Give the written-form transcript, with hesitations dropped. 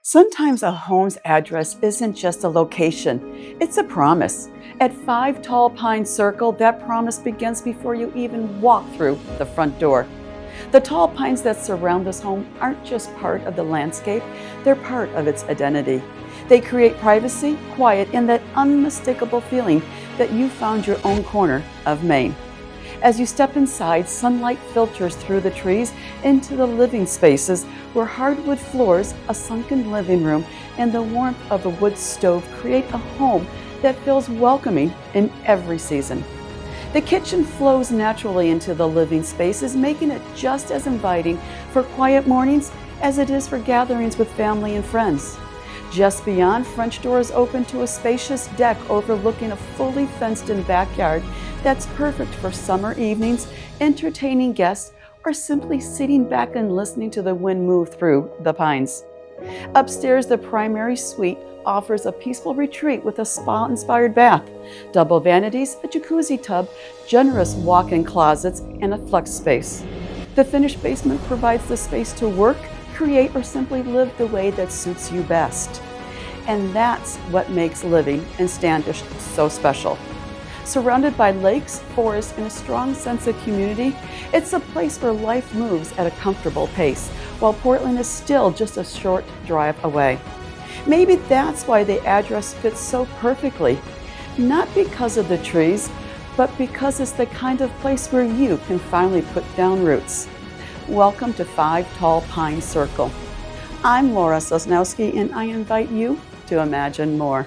Sometimes a home's address isn't just a location, it's a promise. At 5 Tall Pine Circle, that promise begins before you even walk through the front door. The tall pines that surround this home aren't just part of the landscape, they're part of its identity. They create privacy, quiet, and that unmistakable feeling that you found your own corner of Maine. As you step inside, sunlight filters through the trees into the living spaces where hardwood floors, a sunken living room, and the warmth of a wood stove create a home that feels welcoming in every season. The kitchen flows naturally into the living spaces, making it just as inviting for quiet mornings as it is for gatherings with family and friends. Just beyond, French doors open to a spacious deck overlooking a fully fenced-in backyard that's perfect for summer evenings, entertaining guests, or simply sitting back and listening to the wind move through the pines. Upstairs, the primary suite offers a peaceful retreat with a spa-inspired bath, double vanities, a jacuzzi tub, generous walk-in closets, and a flex space. The finished basement provides the space to work, create, or simply live the way that suits you best. And that's what makes living in Standish so special. Surrounded by lakes, forests, and a strong sense of community, it's a place where life moves at a comfortable pace, while Portland is still just a short drive away. Maybe that's why the address fits so perfectly, not because of the trees, but because it's the kind of place where you can finally put down roots. Welcome to 5 Tall Pine Circle. I'm Laura Sosnowski, and I invite you to imagine more.